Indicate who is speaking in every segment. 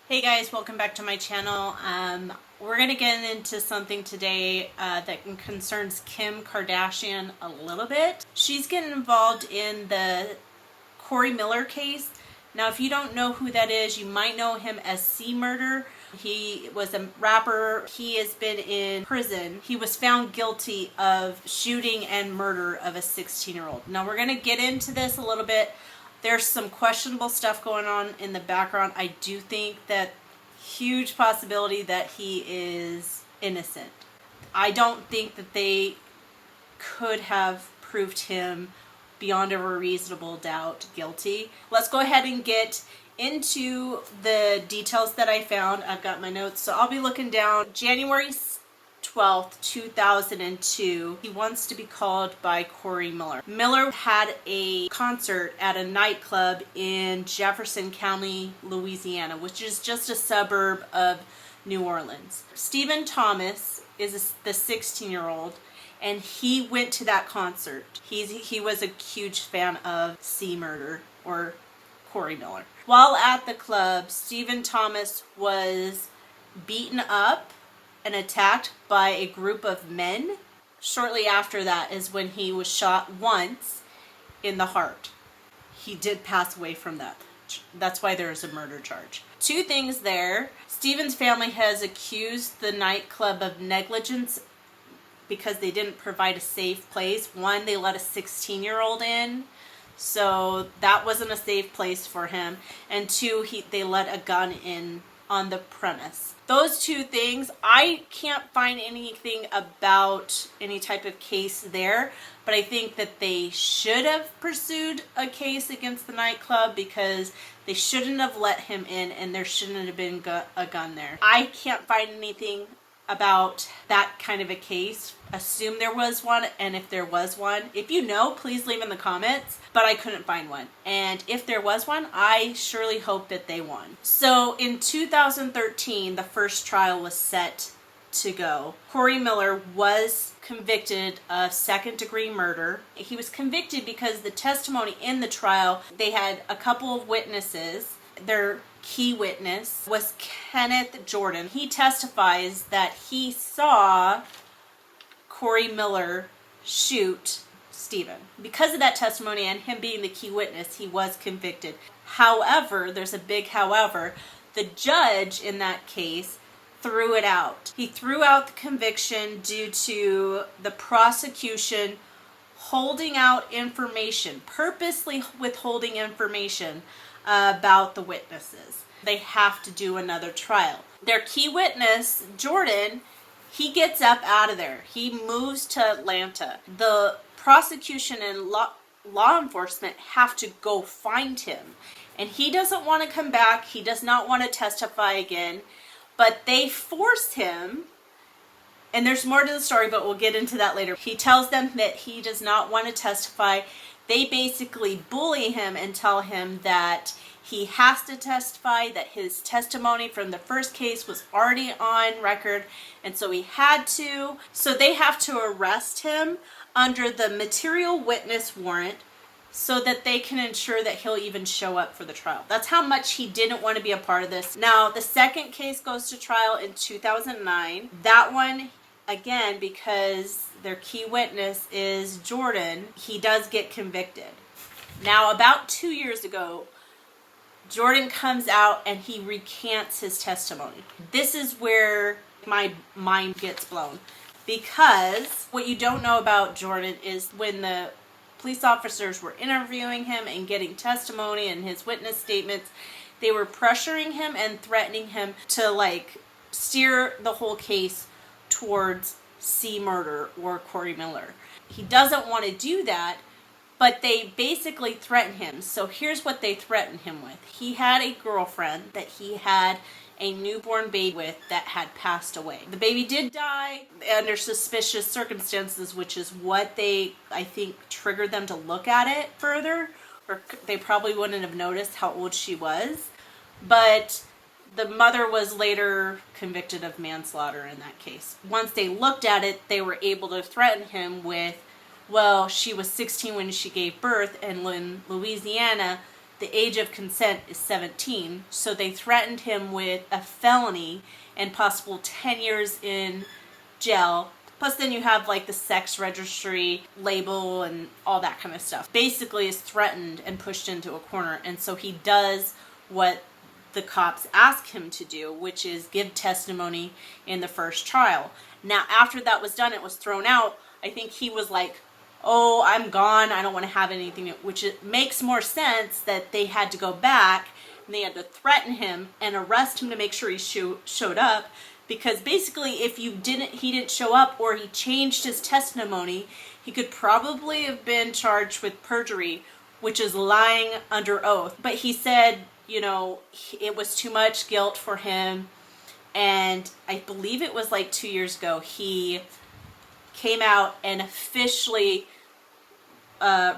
Speaker 1: Hey guys, welcome back to my channel. We're going to get into something today that concerns Kim Kardashian a little bit. She's getting involved in the Corey Miller case. Now, if you don't know who that is, you might know him as C Murder. He was a rapper. He has been in prison. He was found guilty of shooting and murder of a 16-year-old. Now, we're going to get into this a little bit. There's some questionable stuff going on in the background. I do think that huge possibility that he is innocent. I don't think that they could have proved him beyond a reasonable doubt guilty. Let's go ahead and get into the details that I found. I've got my notes, so I'll be looking down January 12th, 2002. He wants to be called by Corey Miller. Miller had a concert at a nightclub in Jefferson County, Louisiana, which is just a suburb of New Orleans. Stephen Thomas is the 16-year-old, and he went to that concert. He was a huge fan of C Murder, or Corey Miller. While at the club, Stephen Thomas was beaten up and attacked by a group of men. Shortly after that is when he was shot once in the heart. He did pass away from that. That's why there is a murder charge. Two things there. Stephen's family has accused the nightclub of negligence because they didn't provide a safe place. One, they let a 16-year-old in, so that wasn't a safe place for him. And two, they let a gun in on the premise. Those two things, I can't find anything about any type of case there, but I think that they should have pursued a case against the nightclub because they shouldn't have let him in and there shouldn't have been a gun there. I can't find anything about that kind of a case. Assume there was one, and if there was one, if you know, please leave in the comments, but I couldn't find one. And if there was one, I surely hope that they won. So in 2013, the first trial was set to go. Corey Miller was convicted of second-degree murder. He was convicted because the testimony in the trial, they had a couple of witnesses. Their key witness was Kenneth Jordan. He testifies that he saw Corey Miller shoot Stephen. Because of that testimony and him being the key witness, he was convicted. However, there's a big however, the judge in that case threw it out. He threw out the conviction due to the prosecution holding out information, purposely withholding information about the witnesses. They have to do another trial. Their key witness, Jordan, he gets up out of there. He moves to Atlanta. The prosecution and law enforcement have to go find him. And he doesn't want to come back. He does not want to testify again. But they force him, and there's more to the story, but we'll get into that later. He tells them that he does not want to testify. They basically bully him and tell him that he has to testify, that his testimony from the first case was already on record, and so he had to. So they have to arrest him under the material witness warrant so that they can ensure that he'll even show up for the trial. That's how much he didn't want to be a part of this. Now, the second case goes to trial in 2009. That one, again, because their key witness is Jordan, he does get convicted. Now, about 2 years ago, Jordan comes out and he recants his testimony. This is where my mind gets blown. Because what you don't know about Jordan is when the police officers were interviewing him and getting testimony and his witness statements, they were pressuring him and threatening him to steer the whole case towards C Murder or Corey Miller. He doesn't want to do that, but they basically threaten him. So here's what they threatened him with. He had a girlfriend that he had a newborn baby with that had passed away. The baby did die under suspicious circumstances, which is what I think, triggered them to look at it further, or they probably wouldn't have noticed how old she was. But the mother was later convicted of manslaughter in that case. Once they looked at it, they were able to threaten him with, well, she was 16 when she gave birth, and in Louisiana, the age of consent is 17, so they threatened him with a felony and possible 10 years in jail. Plus then you have like the sex registry label and all that kind of stuff. Basically is threatened and pushed into a corner, and so he does what the cops ask him to do, which is give testimony in the first trial. Now after that was done, it was thrown out. I think he was like, oh, I'm gone, I don't want to have anything, which it makes more sense that they had to go back and they had to threaten him and arrest him to make sure he showed up. Because basically if he didn't show up or he changed his testimony, he could probably have been charged with perjury, which is lying under oath. But he said, you know, it was too much guilt for him. And I believe it was like 2 years ago, he came out and officially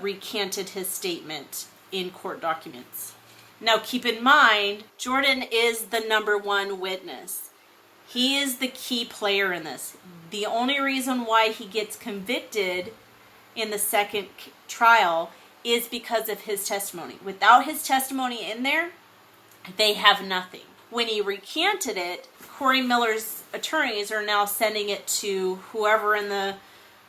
Speaker 1: recanted his statement in court documents. Now keep in mind, Jordan is the #1 witness. He is the key player in this. The only reason why he gets convicted in the second trial is because of his testimony. Without his testimony in there, they have nothing. When he recanted it, Corey Miller's attorneys are now sending it to whoever in the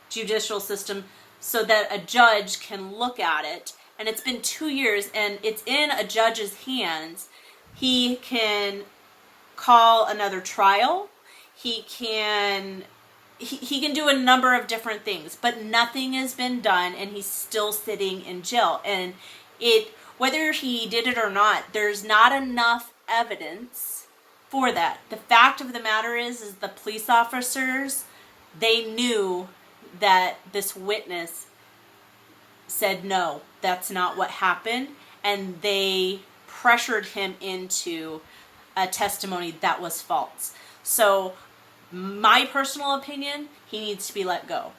Speaker 1: judicial system so that a judge can look at it. And it's been 2 years and it's in a judge's hands. He can call another trial. He can do a number of different things, but nothing has been done and he's still sitting in jail. And whether he did it or not, there's not enough evidence for that. The fact of the matter is the police officers, they knew that this witness said no, that's not what happened, and they pressured him into a testimony that was false. So my personal opinion, he needs to be let go.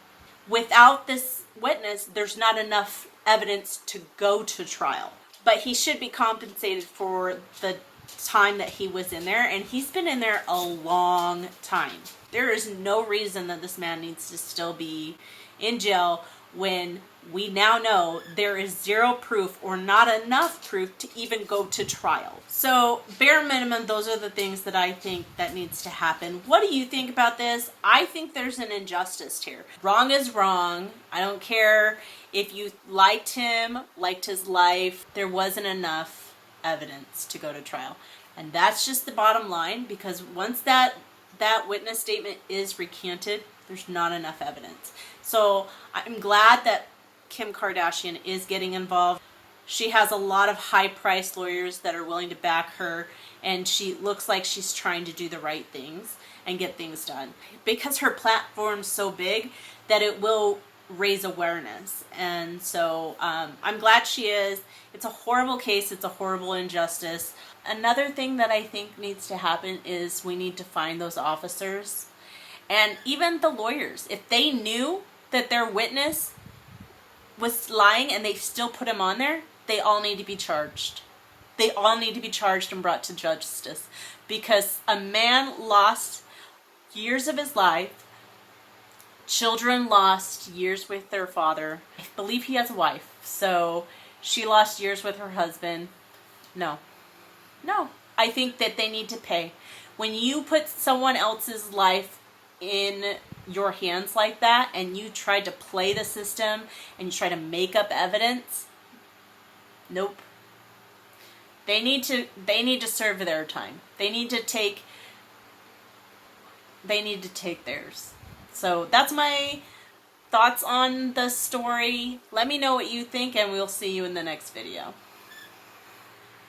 Speaker 1: Without this witness, there's not enough evidence to go to trial. But he should be compensated for the time that he was in there, and he's been in there a long time. There is no reason that this man needs to still be in jail when we now know there is zero proof or not enough proof to even go to trial. So bare minimum, those are the things that I think that needs to happen. What do you think about this? I think there's an injustice here. Wrong is wrong. I don't care if you liked him, liked his life. There wasn't enough evidence to go to trial. And that's just the bottom line, because once that witness statement is recanted, there's not enough evidence. So I'm glad that Kim Kardashian is getting involved. She has a lot of high-priced lawyers that are willing to back her, and she looks like she's trying to do the right things and get things done. Because her platform's so big that it will raise awareness. And so I'm glad she is. It's a horrible case. It's a horrible injustice. Another thing that I think needs to happen is we need to find those officers and even the lawyers. If they knew that their witness was lying and they still put him on there, they all need to be charged. They all need to be charged and brought to justice, because a man lost years of his life. Children lost years with their father. I believe he has a wife, so she lost years with her husband. No. I think that they need to pay. When you put someone else's life in your hands like that and you try to play the system and you try to make up evidence, nope. They need to serve their time. They need to take theirs. So that's my thoughts on the story. Let me know what you think, and we'll see you in the next video.